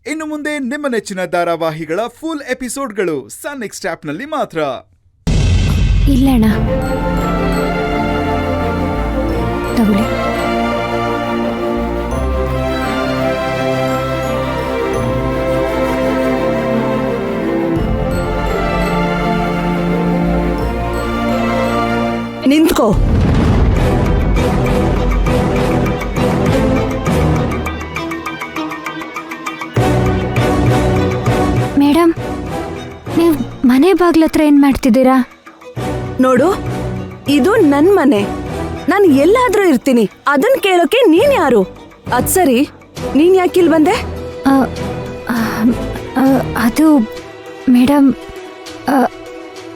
ಇನ್ನು ಮುಂದೆ ನಿಮ್ಮ ನೆಚ್ಚಿನ ಧಾರಾವಾಹಿಗಳ ಫುಲ್ ಎಪಿಸೋಡ್ಗಳು ಸನ್ ನೆಕ್ಸ್ಟ್ ಆಪ್ನಲ್ಲಿ ಮಾತ್ರ. ಇಲ್ಲಣ್ಣ, ತಗೊಳ್ಳಿ. ನಿಂತ್ಕೋ. ಮೇಡಮ್, ನೀವು ಮನೆ ಬಾಗ್ಲತ್ರ ಏನ್ ಮಾಡ್ತಿದ್ದೀರಾ? ನೋಡು, ಇದು ನನ್ ಮನೆ. ನಾನು ಎಲ್ಲಾದ್ರೂ ಇರ್ತೀನಿ. ಅದನ್ ಕೇಳೋಕೆ ನೀನ್ ಯಾರು? ಅದ್ ಸರಿ, ನೀನ್ ಯಾಕಿಲ್ ಬಂದೆ? ಆ, ಆ, ಆ, ಅದು ಮೇಡಮ್,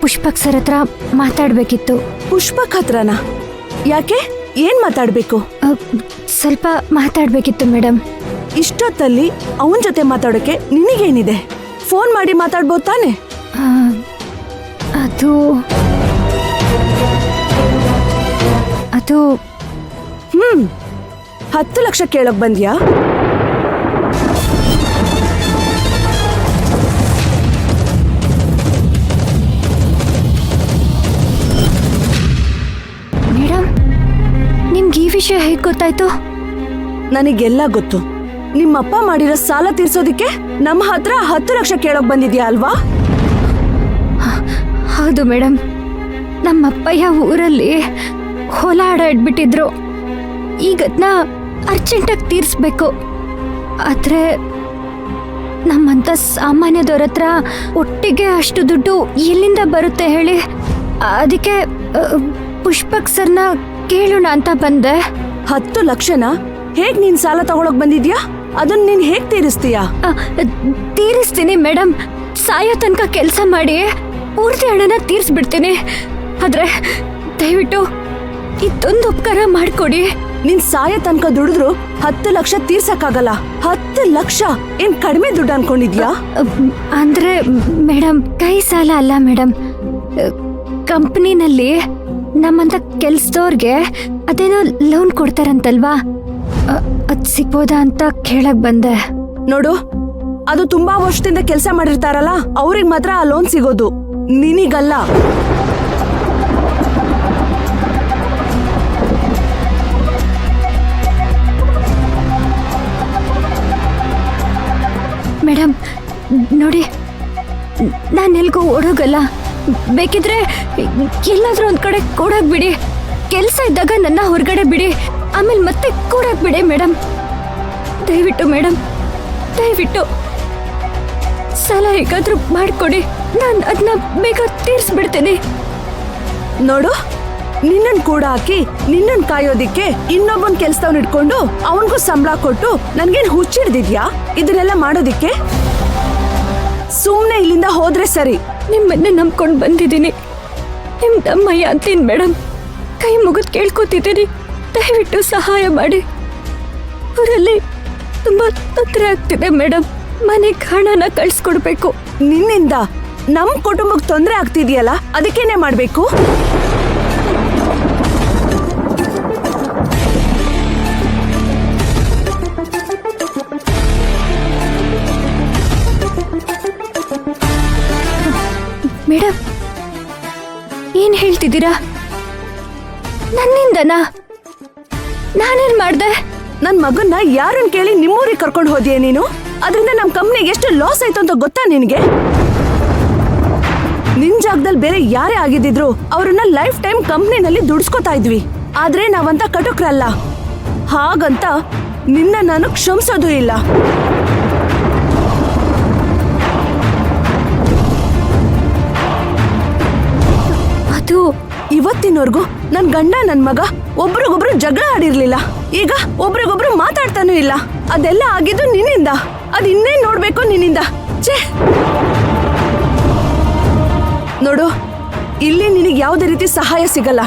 ಪುಷ್ಪಕ್ ಸರ್ ಹತ್ರ ಮಾತಾಡ್ಬೇಕಿತ್ತು. ಪುಷ್ಪಕ್ ಹತ್ರನಾ? ಯಾಕೆ? ಏನ್ ಮಾತಾಡ್ಬೇಕು? ಸ್ವಲ್ಪ ಮಾತಾಡ್ಬೇಕಿತ್ತು ಮೇಡಮ್. ಇಷ್ಟೊತ್ತಲ್ಲಿ ಅವನ್ ಜೊತೆ ಮಾತಾಡೋಕೆ ನಿನಗೇನಿದೆ? ಫೋನ್ ಮಾಡಿ ಮಾತಾಡ್ಬೋದು ತಾನೆ? ಅದು ಅದು 10 ಲಕ್ಷ ಕೇಳೋಕ್ ಬಂದ್ಯಾ? ಮೇಡಮ್, ನಿಮ್ಗೆ ಈ ವಿಷಯ ಹೇಗೆ ಗೊತ್ತಾಯ್ತು? ನನಗೆಲ್ಲ ಗೊತ್ತು. ನಿಮ್ಮಪ್ಪ ಮಾಡಿರೋ ಸಾಲ ತೀರ್ಸೋದಿಕ್ಕೆ ನಮ್ಮ ಹತ್ರ 10 ಲಕ್ಷ ಕೇಳೋಕ್ ಬಂದಿದ್ಯಾ ಅಲ್ವಾ? ಹೌದು ಮೇಡಮ್, ನಮ್ಮಪ್ಪಯ್ಯ ಊರಲ್ಲಿ ಹೊಲ ಇಟ್ಬಿಟ್ಟಿದ್ರು. ಈಗ ಅದನ್ನ ಅರ್ಜೆಂಟಾಗಿ ತೀರಿಸ್ಬೇಕು. ಆದರೆ ನಮ್ಮಂಥ ಸಾಮಾನ್ಯದವ್ರ ಹತ್ರ ಒಟ್ಟಿಗೆ ಅಷ್ಟು ದುಡ್ಡು ಎಲ್ಲಿಂದ ಬರುತ್ತೆ ಹೇಳಿ? ಅದಕ್ಕೆ ಪುಷ್ಪಕ್ ಸರ್ನ ಕೇಳೋಣ ಅಂತ ಬಂದೆ. 10 ಲಕ್ಷನ ಹೇಗ್ ನೀನ್ ಸಾಲ ತಗೊಳಕ್ ಬಂದಿದ್ಯಾ? ಅದನ್ನ ನೀನ್ ಹೇಗ್ ತೀರಿಸ್ತೀಯಾ? ತೀರಿಸ್ತೀನಿ ಮೇಡಮ್. ಸಾಯೋ ತನಕ ಕೆಲಸ ಮಾಡಿ ಪೂರ್ತಿ ಹಣನ ತೀರಿಸ್ಬಿಡ್ತೀನಿ. ಆದ್ರೆ ದಯವಿಟ್ಟು ಇದೊಂದು ಉಪಕಾರ ಮಾಡ್ಕೊಡಿ. ನೀನ್ ಸಾಯೋ ತನಕ ದುಡಿದ್ರು 10 ಲಕ್ಷ ತೀರ್ಸಕ್ಕಾಗಲ್ಲ. 10 ಲಕ್ಷ ಏನ್ ಕಡಿಮೆ ದುಡ್ಡು ಅನ್ಕೊಂಡಿದ್ಯಾ? ಅಂದ್ರೆ ಮೇಡಮ್, ಕೈ ಸಾಲ ಅಲ್ಲ ಮೇಡಮ್. ಕಂಪ್ನಿನಲ್ಲಿ ನಮ್ಮಂತ ಕೆಲ್ಸದವ್ರಿಗೆ ಅದೇನೋ ಲೋನ್ ಕೊಡ್ತಾರಂತಲ್ವಾ, ಅದ್ ಸಿಗ್ಬೋದಾ ಅಂತ ಕೇಳಕ್ ಬಂದೆ. ನೋಡು, ಅದು ತುಂಬಾ ವರ್ಷದಿಂದ ಕೆಲಸ ಮಾಡಿರ್ತಾರಲ್ಲ, ಅವ್ರಿಗೆ ಮಾತ್ರ ಆ ಲೋನ್ ಸಿಗೋದು, ನಿನಗಲ್ಲ. ಮೇಡಮ್ ನೋಡಿ, ನಾನು ಎಲ್ಗೂ ಓಡೋಗಲ್ಲ. ಬೇಕಿದ್ರೆ ಎಲ್ಲಾದ್ರೂ ಒಂದ್ ಕಡೆ ಕೂಡಾಕ್ಬಿಡಿ. ಕೆಲಸ ಇದ್ದಾಗ ನನ್ನ ಹೊರಗಡೆ ಬಿಡಿ, ಆಮೇಲೆ ಮತ್ತೆ ಕೂಡಾಕ್ಬಿಡಿ ಮೇಡಮ್. ದಯವಿಟ್ಟು ಮೇಡಮ್, ದಯವಿಟ್ಟು ಸಾಲ ಹೇಗಾದ್ರೂ ಮಾಡ್ಕೊಡಿ. ನಾನು ಅದನ್ನ ಬೇಗ ತೀರಿಸ್ಬಿಡ್ತೇನೆ. ನೋಡು, ನಿನ್ನನ್ ಕೂಡ ಹಾಕಿ ನಿನ್ನನ್ ಕಾಯೋದಿಕ್ಕೆ ಇನ್ನೊಬ್ಬನ್ ಕೆಲ್ಸದವ್ನ ಇಟ್ಕೊಂಡು ಅವನ್ಗೂ ಸಂಬಳ ಕೊಟ್ಟು ನನ್ಗೇನ್ ಹುಚ್ಚಿಡ್ದಿದ್ಯಾ ಇದನ್ನೆಲ್ಲ ಮಾಡೋದಿಕ್ಕೆ? ಸುಮ್ನೆ ಇಲ್ಲಿಂದ ಹೋದ್ರೆ ಸರಿ. ನಿಮ್ಮನ್ನ ನಂಬ್ಕೊಂಡು ಬಂದಿದ್ದೀನಿ. ನಿಮ್ ತಮ್ಮಯ್ಯ ಅಂತೀನಿ ಮೇಡಮ್. ಕೈ ಮುಗಿದು ಕೇಳ್ಕೊತಿದ್ದೀನಿ, ದಯವಿಟ್ಟು ಸಹಾಯ ಮಾಡಿ. ಊರಲ್ಲಿ ತುಂಬಾ ತೊಂದರೆ ಆಗ್ತಿದೆ ಮೇಡಮ್. ಮನೆಗೆ ಹಣನ ಕಳ್ಸ್ಕೊಡ್ಬೇಕು. ನಿನ್ನಿಂದ ನಮ್ ಕುಟುಂಬಕ್ಕೆ ತೊಂದರೆ ಆಗ್ತಿದ್ಯಲ್ಲ, ಅದಕ್ಕೇನೆ ಮಾಡ್ಬೇಕು? ಮೇಡಮ್, ಏನ್ ಹೇಳ್ತಿದ್ದೀರಾ? ನನ್ನಿಂದನಾ? ನಾನೇನ್ ಮಾಡ್ದೆ? ನನ್ ಮಗನ್ನ ಯಾರನ್ನ ಕೇಳಿ ನಿಮ್ಮೂರಿಗೆ ಕರ್ಕೊಂಡು ಹೋದ್ಯೇ ನೀನು? ಅದರಿಂದ ನಮ್ ಕಂಪ್ನಿಗೆ ಎಷ್ಟು ಲಾಸ್ ಆಯ್ತು ಅಂತ ಗೊತ್ತಾ ನಿನ್ಗೆ? ನಿನ್ ಜಾಗದಲ್ಲಿ ಬೇರೆ ಯಾರೇ ಆಗಿದ್ರು ಅವ್ರನ್ನ ಲೈಫ್ ಟೈಮ್ ಕಂಪ್ನಿನಲ್ಲಿ ದುಡ್ಸ್ಕೊತಾ ಇದ್ವಿ. ಆದ್ರೆ ನಾವಂತ ಕಟುಕ್ರಲ್ಲ. ಹಾಗಂತ ನಿನ್ನ ನಾನು ಕ್ಷಮಿಸೋದು ಇಲ್ಲ. ಅದು ಇವತ್ತಿನವರೆಗೂ ನನ್ ಗಂಡ ನನ್ ಮಗ ಒಬ್ರಿಗೊಬ್ರು ಜಗಳ ಆಡಿರ್ಲಿಲ್ಲ. ಈಗ ಒಬ್ರಿಗೊಬ್ರು ಮಾತಾಡ್ತಾನೂ ಇಲ್ಲ. ಅದೆಲ್ಲ ಆಗಿದ್ದು ನಿನ್ನಿಂದ. ಅದ್ ಇನ್ನೇನ್ ನೋಡ್ಬೇಕು ನಿನ್ನಿಂದ? ಛೇ! ನೋಡು, ಇಲ್ಲಿ ನಿನಗೆ ಯಾವುದೇ ರೀತಿ ಸಹಾಯ ಸಿಗಲ್ಲ.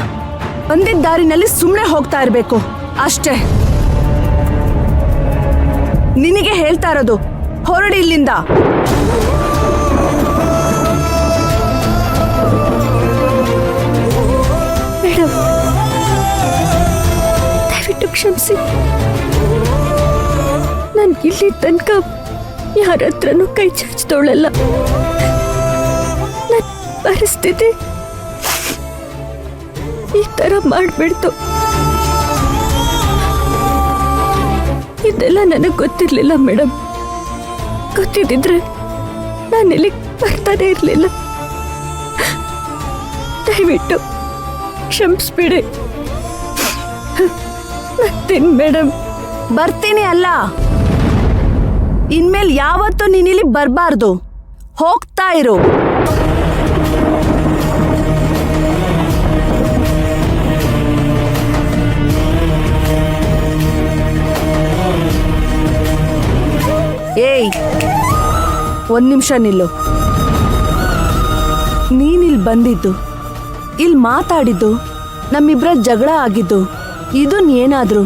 ಬಂದಿದ್ದ ದಾರಿನಲ್ಲಿ ಸುಮ್ಮನೆ ಹೋಗ್ತಾ ಇರ್ಬೇಕು ಅಷ್ಟೇ. ನಿನಗೆ ಹೇಳ್ತಾ ಇರೋದು, ಹೊರಡಿ ಇಲ್ಲಿಂದ. ಮೇಡಮ್, ದಯವಿಟ್ಟು ಕ್ಷಮಿಸಿ. ನಾನು ಇಲ್ಲಿ ತನಕ ಯಾರ ಹತ್ರನೂ ಕೈ ಚಾಚ್ದವಳಲ್ಲ. ನನ್ನ ಪರಿಸ್ಥಿತಿ ಈ ತರ ಮಾಡ್ಬಿಡ್ತು. ಇದೆಲ್ಲ ನನಗೆ ಗೊತ್ತಿರ್ಲಿಲ್ಲ ಮೇಡಮ್. ಗೊತ್ತಿದ್ದಿದ್ರೆ ನಾನು ಇಲ್ಲಿಗೆ ಬರ್ತಾನೆ ಇರಲಿಲ್ಲ. ದಯವಿಟ್ಟು ಕ್ಷಮಿಸ್ಬಿಡಿ. ಬರ್ತೀನಿ ಮೇಡಮ್. ಬರ್ತೀನಿ ಅಲ್ಲ, ಇನ್ಮೇಲೆ ಯಾವತ್ತೂ ನೀನಿಲ್ಲಿ ಬರಬಾರ್ದು. ಹೋಗ್ತಾ ಇರು. ಏಯ್, ಒಂದ್ ನಿಮಿಷ ನಿಲ್ಲು. ನೀನಿಲ್ಲಿ ಬಂದಿದ್ದು, ಇಲ್ಲಿ ಮಾತಾಡಿದ್ದು, ನಮ್ಮಿಬ್ರ ಜಗಳ ಆಗಿದ್ದು, ಇದನ್ ಏನಾದ್ರು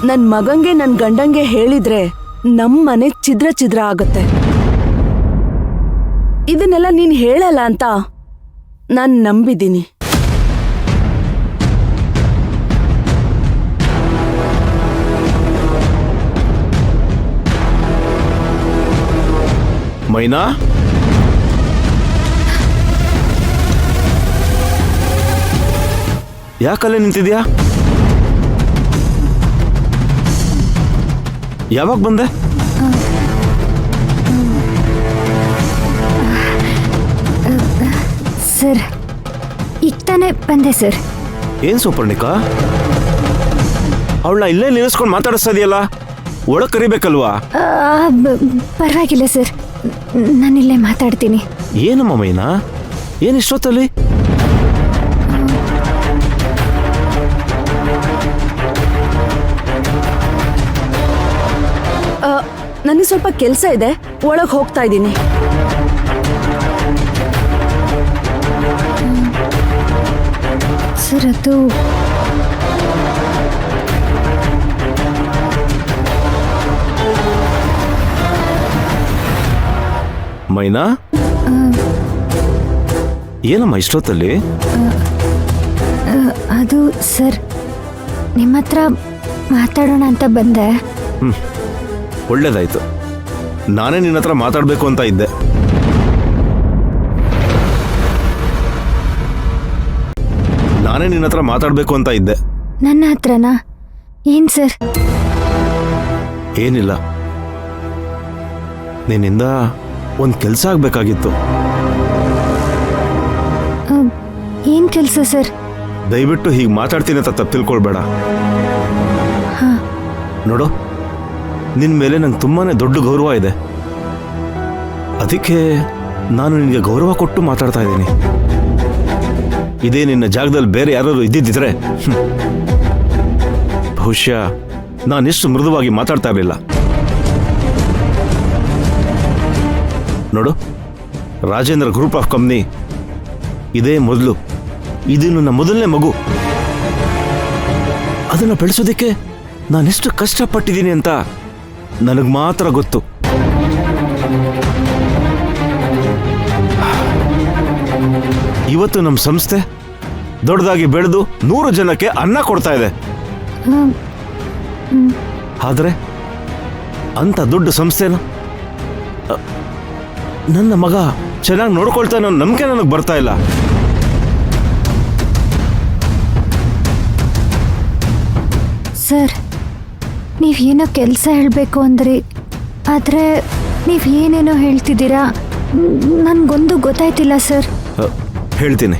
ನನ್ ಮಗಂಗೆ ನನ್ ಗಂಡಂಗೆ ಹೇಳಿದ್ರೆ ನಮ್ಮನೆ ಛಿದ್ರ ಛಿದ್ರ ಆಗತ್ತೆ. ಇದನ್ನೆಲ್ಲ ನೀನ್ ಹೇಳಲ್ಲ ಅಂತ ನಾನ್ ನಂಬಿದ್ದೀನಿ. ಮೈನಾ, ಯಾಕಲ್ಲೇ ನಿಂತಿದ್ಯಾ? ಯಾವಾಗ ಬಂದೆ? ಸರ್, ಈಗ ತಾನೇ ಬಂದೆ ಸರ್. ಏನ್ ಸುಪರ್ಣಿಕಾ, ಅವಳನ್ನ ಇಲ್ಲೇ ನಿಲ್ಲಿಸ್ಕೊಂಡು ಮಾತಾಡಿಸ್ತಾ ಇದೆಯಲ್ಲ, ಒಳಗೆ ಕರಿಬೇಕಲ್ವಾ? ಪರವಾಗಿಲ್ಲ ಸರ್, ನಾನಿಲ್ಲೇ ಮಾತಾಡ್ತೀನಿ. ಏನಮ್ಮ ಮೈನಾ, ಏನ್ ಇಷ್ಟೊತ್ತಲ್ಲಿ? ನನಗೆ ಸ್ವಲ್ಪ ಕೆಲಸ ಇದೆ, ಒಳಗೆ ಹೋಗ್ತಾ ಇದ್ದೀನಿ. ಸರ್, ಅದು ಮೈನಾ, ಏನಮ್ಮ ಇಷ್ಟೊತ್ತಲ್ಲಿ? ಅದು ಸರ್, ನಿಮ್ಮ ಹತ್ರ ಮಾತಾಡೋಣ ಅಂತ ಬಂದೆ. ಒಳ್ಳೇದಾಯ್ತು. ನಾನೇ ನಿನ್ನ ಹತ್ರ ಮಾತಾಡಬೇಕು ಅಂತ ಇದ್ದೆ. ನನ್ನ ಹತ್ರನಾ? ಏನ್ ಸರ್? ಏನಿಲ್ಲ, ನಿನ್ನಿಂದ ಒಂದು ಕೆಲಸ ಆಗ್ಬೇಕಾಗಿತ್ತು. ಏನ್ ಕೆಲಸ ಸರ್? ದಯವಿಟ್ಟು ಹೀಗೆ ಮಾತಾಡ್ತೀನಿ ಅಂತ ತಪ್ಪು ತಿಳ್ಕೊಳ್ಬೇಡ. ನೋಡು, ನಿನ್ನ ಮೇಲೆ ನಂಗೆ ತುಂಬಾನೇ ದೊಡ್ಡ ಗೌರವ ಇದೆ. ಅದಕ್ಕೆ ನಾನು ನಿನಗೆ ಗೌರವ ಕೊಟ್ಟು ಮಾತಾಡ್ತಾ ಇದ್ದೀನಿ. ಇದೇ ನಿನ್ನ ಜಾಗದಲ್ಲಿ ಬೇರೆ ಯಾರು ಇದ್ದಿದ್ದಿದ್ರೆ ಬಹುಶಃ ನಾನಿಷ್ಟು ಮೃದುವಾಗಿ ಮಾತಾಡ್ತಾ ಇರಲಿಲ್ಲ. ನೋಡು, ರಾಜೇಂದ್ರ ಗ್ರೂಪ್ ಆಫ್ ಕಂಪ್ನಿ ಇದೇ ಮೊದಲು, ಇದು ನನ್ನ ಮೊದಲನೇ ಮಗು. ಅದನ್ನು ಬೆಳೆಸೋದಕ್ಕೆ ನಾನೆಷ್ಟು ಕಷ್ಟಪಟ್ಟಿದ್ದೀನಿ ಅಂತ ನನಗೆ ಮಾತ್ರ ಗೊತ್ತು. ಇವತ್ತು ನಮ್ಮ ಸಂಸ್ಥೆ ದೊಡ್ಡದಾಗಿ ಬೆಳೆದು 100 ಜನಕ್ಕೆ ಅನ್ನ ಕೊಡ್ತಾ ಇದೆ. ಆದ್ರೆ ಅಂತ ದೊಡ್ಡ ಸಂಸ್ಥೆನ ನನ್ನ ಮಗ ಚೆನ್ನಾಗಿ ನೋಡ್ಕೊಳ್ತಾನೆ ಅನ್ನೋ ನಂಬಿಕೆ ನನಗೆ ಬರ್ತಾ ಇಲ್ಲ. ಸರ್, ನೀವೇನೋ ಕೆಲಸ ಹೇಳಬೇಕು ಅಂದ್ರಿ, ಆದರೆ ನೀವು ಏನೇನೋ ಹೇಳ್ತಿದ್ದೀರಾ, ನನಗೊಂದು ಗೊತ್ತಾಯ್ತಿಲ್ಲ ಸರ್. ಹೇಳ್ತೀನಿ.